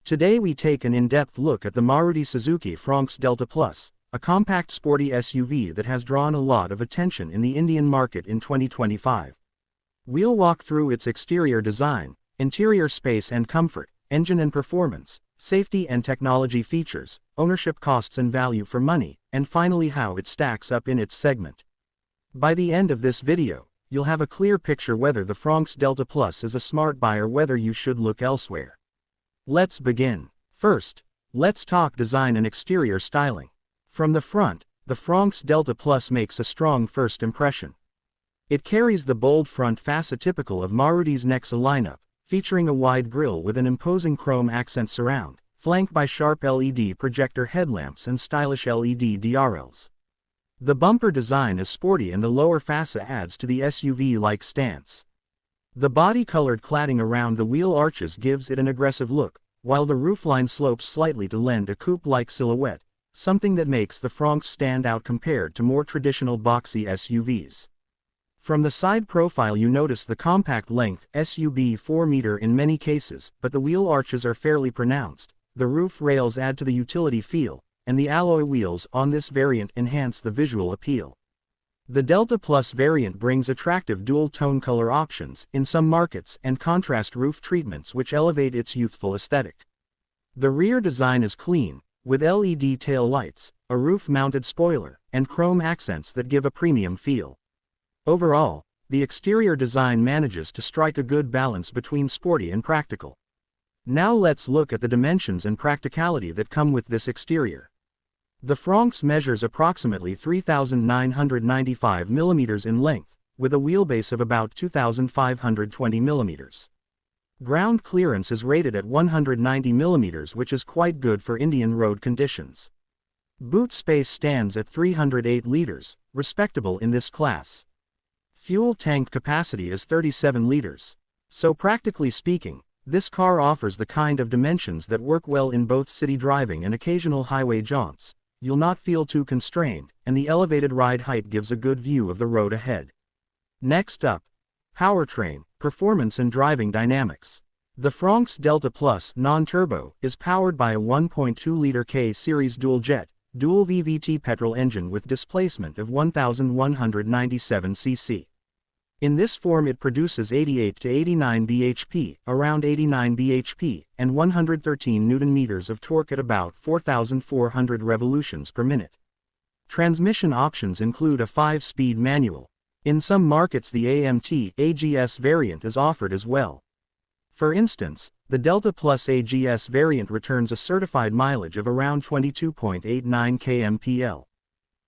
Today we take an in-depth look at the Maruti Suzuki Fronx Delta Plus, a compact sporty SUV that has drawn a lot of attention in the Indian market in 2025. We'll walk through its exterior design, interior space and comfort, engine and performance, safety and technology features, ownership costs and value for money, and finally how it stacks up in its segment. By the end of this video, you'll have a clear picture whether the Fronx Delta Plus is a smart buy or whether you should look elsewhere. Let's begin. First, let's talk design and exterior styling. From the front, the Fronx Delta Plus makes a strong first impression. It carries the bold front facade typical of Maruti's Nexa lineup, featuring a wide grille with an imposing chrome accent surround, flanked by sharp LED projector headlamps and stylish LED DRLs. The bumper design is sporty and the lower fascia adds to the SUV-like stance. The body-colored cladding around the wheel arches gives it an aggressive look, while the roofline slopes slightly to lend a coupe-like silhouette, something that makes the Fronx stand out compared to more traditional boxy SUVs. From the side profile you notice the compact length SUV 4 meter in many cases, but the wheel arches are fairly pronounced, the roof rails add to the utility feel, and the alloy wheels on this variant enhance the visual appeal. The Delta Plus variant brings attractive dual-tone color options in some markets and contrast roof treatments which elevate its youthful aesthetic. The rear design is clean, with LED tail lights, a roof-mounted spoiler, and chrome accents that give a premium feel. Overall, the exterior design manages to strike a good balance between sporty and practical. Now let's look at the dimensions and practicality that come with this exterior. The Fronx measures approximately 3,995 mm in length, with a wheelbase of about 2,520 mm. Ground clearance is rated at 190 mm, which is quite good for Indian road conditions. Boot space stands at 308 liters, respectable in this class. Fuel tank capacity is 37 liters. So practically speaking, this car offers the kind of dimensions that work well in both city driving and occasional highway jaunts. You'll not feel too constrained, and the elevated ride height gives a good view of the road ahead. Next up, powertrain, performance and driving dynamics. The Fronx Delta Plus non-turbo is powered by a 1.2-liter K-series dual-jet, dual VVT petrol engine with displacement of 1,197 cc. In this form it produces 88 to 89 bhp, around 89 bhp, and 113 Nm of torque at about 4,400 revolutions per minute. Transmission options include a 5-speed manual. In some markets the AMT/AGS variant is offered as well. For instance, the Delta Plus AGS variant returns a certified mileage of around 22.89 kmpl.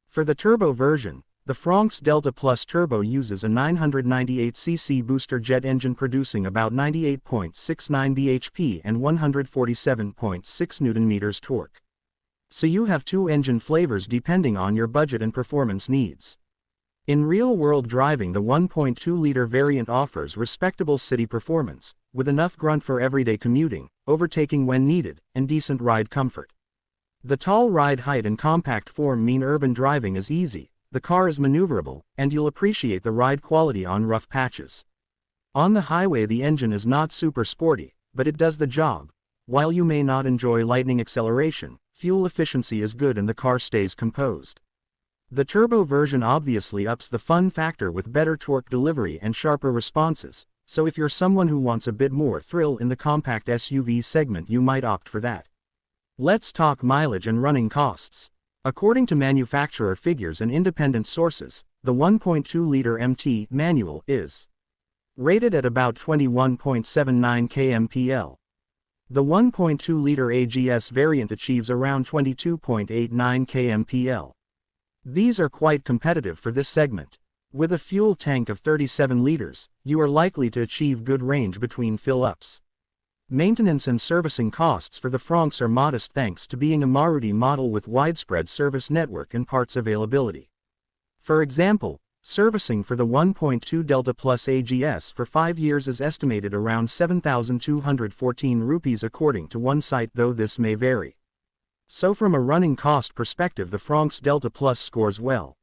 For the turbo version, the Fronx Delta Plus Turbo uses a 998cc BoosterJet engine producing about 98.69 bhp and 147.6 Nm torque. So you have two engine flavors depending on your budget and performance needs. In real-world driving the 1.2-liter variant offers respectable city performance, with enough grunt for everyday commuting, overtaking when needed, and decent ride comfort. The tall ride height and compact form mean urban driving is easy. The car is maneuverable, and you'll appreciate the ride quality on rough patches. On the highway the engine is not super sporty, but it does the job. While you may not enjoy lightning acceleration, fuel efficiency is good and the car stays composed. The turbo version obviously ups the fun factor with better torque delivery and sharper responses, so if you're someone who wants a bit more thrill in the compact SUV segment you might opt for that. Let's talk mileage and running costs. According to manufacturer figures and independent sources, the 1.2-liter MT manual is rated at about 21.79 kmpl. The 1.2-liter AGS variant achieves around 22.89 kmpl. These are quite competitive for this segment. With a fuel tank of 37 liters, you are likely to achieve good range between fill-ups. Maintenance and servicing costs for the Fronx are modest thanks to being a Maruti model with widespread service network and parts availability. For example, servicing for the 1.2 Delta Plus AGS for 5 years is estimated around 7,214 rupees according to one site, though this may vary. So from a running cost perspective the Fronx Delta Plus scores well.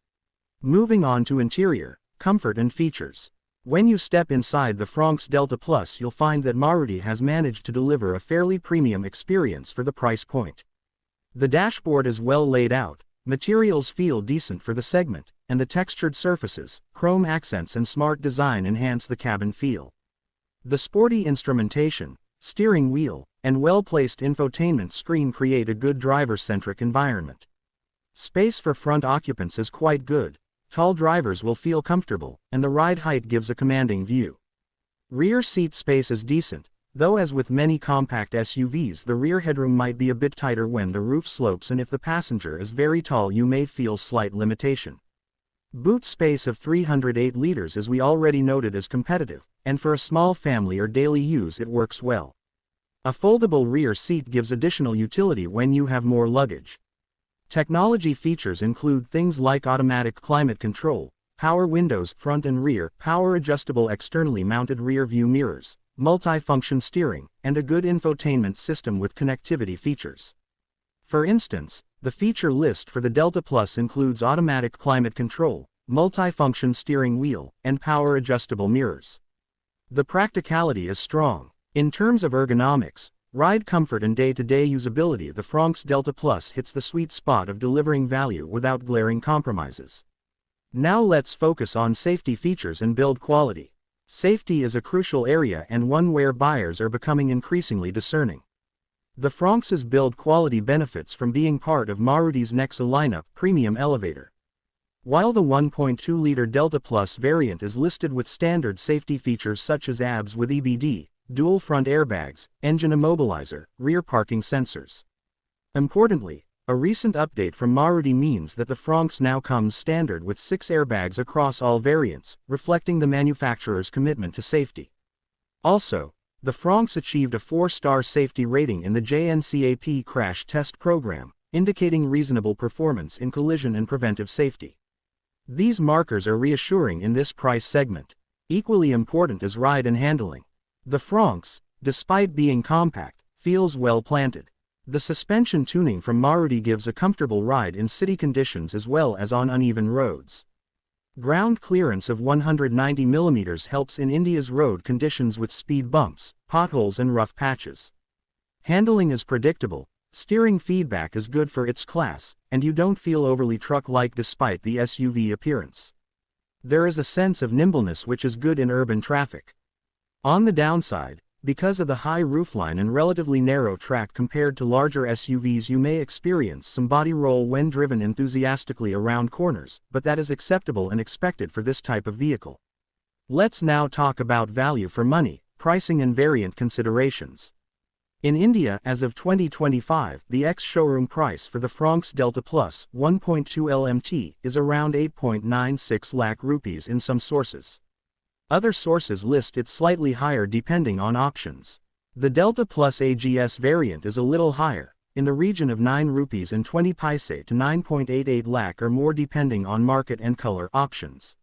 Moving on to interior, comfort and features. When you step inside the Fronx Delta Plus, you'll find that Maruti has managed to deliver a fairly premium experience for the price point. The dashboard is well laid out, materials feel decent for the segment, and the textured surfaces, chrome accents and smart design enhance the cabin feel. The sporty instrumentation, steering wheel, and well-placed infotainment screen create a good driver-centric environment. Space for front occupants is quite good. Tall drivers will feel comfortable, and the ride height gives a commanding view. Rear seat space is decent, though as with many compact SUVs, the rear headroom might be a bit tighter when the roof slopes, and if the passenger is very tall you may feel slight limitation. Boot space of 308 liters, as we already noted, is competitive, and for a small family or daily use it works well. A foldable rear seat gives additional utility when you have more luggage. Technology features include things like automatic climate control, power windows front and rear, power adjustable externally mounted rear view mirrors, multi-function steering, and a good infotainment system with connectivity features. For instance, the feature list for the Delta Plus includes automatic climate control, multi-function steering wheel, and power adjustable mirrors. The practicality is strong. In terms of ergonomics, ride comfort and day-to-day usability, the Fronx Delta Plus hits the sweet spot of delivering value without glaring compromises. Now let's focus on safety features and build quality. Safety is a crucial area and one where buyers are becoming increasingly discerning. The Fronx's build quality benefits from being part of Maruti's Nexa lineup premium elevator. While the 1.2-liter Delta Plus variant is listed with standard safety features such as ABS with EBD, dual front airbags, engine immobilizer, rear parking sensors. Importantly, a recent update from Maruti means that the Fronx now comes standard with 6 airbags across all variants, reflecting the manufacturer's commitment to safety. Also, the Fronx achieved a 4-star safety rating in the JNCAP crash test program, indicating reasonable performance in collision and preventive safety. These markers are reassuring in this price segment. Equally important is ride and handling. The Fronx, despite being compact, feels well planted. The suspension tuning from Maruti gives a comfortable ride in city conditions as well as on uneven roads. Ground clearance of 190 mm helps in India's road conditions with speed bumps, potholes and rough patches. Handling is predictable, steering feedback is good for its class, and you don't feel overly truck-like despite the SUV appearance. There is a sense of nimbleness which is good in urban traffic. On the downside, because of the high roofline and relatively narrow track compared to larger SUVs, you may experience some body roll when driven enthusiastically around corners, but that is acceptable and expected for this type of vehicle. Let's now talk about value for money, pricing and variant considerations. In India, as of 2025, the ex-showroom price for the Fronx Delta Plus 1.2 LMT is around 8.96 lakh rupees in some sources. Other sources list it slightly higher depending on options. The Delta Plus AGS variant is a little higher, in the region of 9 rupees and 20 paise to 9.88 lakh or more depending on market and color options.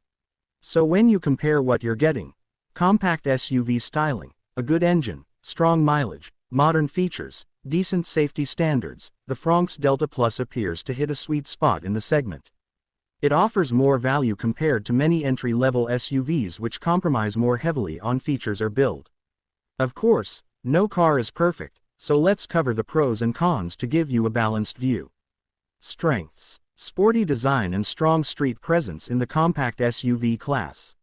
So when you compare what you're getting, compact SUV styling, a good engine, strong mileage, modern features, decent safety standards, the Fronx Delta Plus appears to hit a sweet spot in the segment. It offers more value compared to many entry-level SUVs which compromise more heavily on features or build. Of course, no car is perfect, so let's cover the pros and cons to give you a balanced view. Strengths: sporty design and strong street presence in the compact SUV class.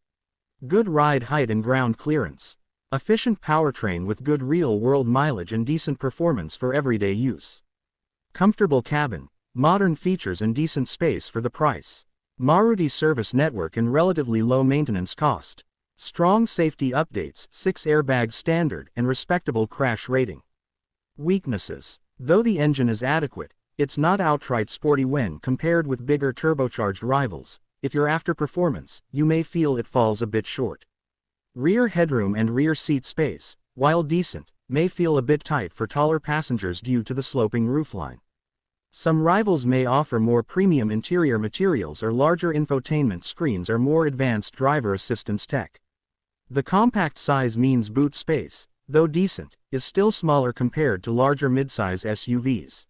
Good ride height and ground clearance. Efficient powertrain with good real-world mileage and decent performance for everyday use. Comfortable cabin, modern features and decent space for the price. Maruti service network and relatively low maintenance cost. Strong safety updates, 6 airbags standard and respectable crash rating. Weaknesses: though the engine is adequate, it's not outright sporty when compared with bigger turbocharged rivals. If you're after performance, you may feel it falls a bit short. Rear headroom and rear seat space, while decent, may feel a bit tight for taller passengers due to the sloping roofline. Some rivals may offer more premium interior materials or larger infotainment screens or more advanced driver assistance tech. The compact size means boot space, though decent, is still smaller compared to larger midsize SUVs.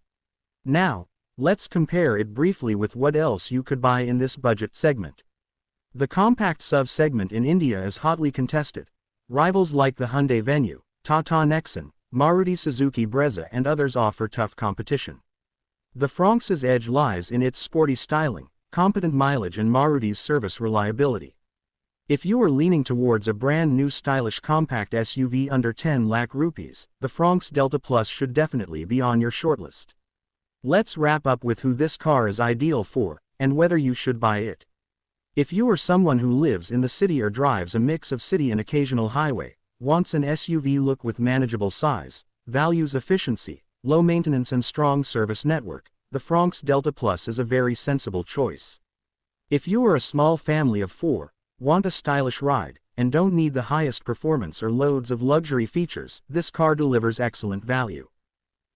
Now, let's compare it briefly with what else you could buy in this budget segment. The compact SUV segment in India is hotly contested. Rivals like the Hyundai Venue, Tata Nexon, Maruti Suzuki Brezza and others offer tough competition. The Fronx's edge lies in its sporty styling, competent mileage and Maruti's service reliability. If you are leaning towards a brand new stylish compact SUV under 10 lakh rupees, the Fronx Delta Plus should definitely be on your shortlist. Let's wrap up with who this car is ideal for, and whether you should buy it. If you are someone who lives in the city or drives a mix of city and occasional highway, wants an SUV look with manageable size, values efficiency, low maintenance and strong service network, the Fronx Delta Plus is a very sensible choice. If you are a small family of 4, want a stylish ride, and don't need the highest performance or loads of luxury features, this car delivers excellent value.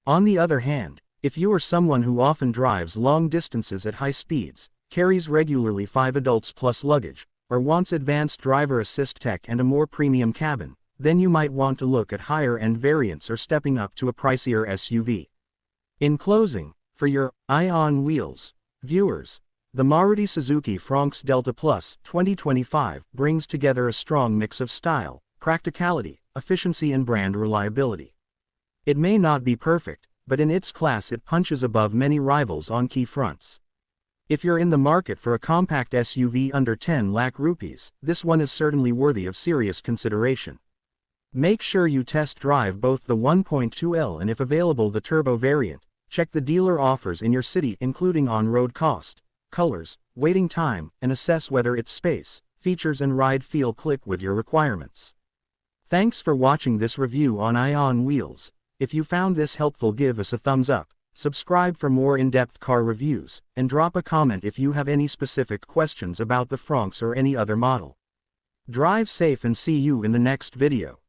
On the other hand, if you are someone who often drives long distances at high speeds, carries regularly 5 adults plus luggage, or wants advanced driver assist tech and a more premium cabin, then you might want to look at higher-end variants or stepping up to a pricier SUV. In closing, for your Ayyan Wheels viewers, the Maruti Suzuki Fronx Delta Plus 2025 brings together a strong mix of style, practicality, efficiency and brand reliability. It may not be perfect, but in its class it punches above many rivals on key fronts. If you're in the market for a compact SUV under 10 lakh rupees, this one is certainly worthy of serious consideration. Make sure you test drive both the 1.2L and if available the turbo variant. Check the dealer offers in your city including on-road cost, colors, waiting time, and assess whether its space, features and ride feel click with your requirements. Thanks for watching this review on Ayyan Wheels. If you found this helpful, give us a thumbs up, subscribe for more in-depth car reviews, and drop a comment if you have any specific questions about the Fronx or any other model. Drive safe and see you in the next video.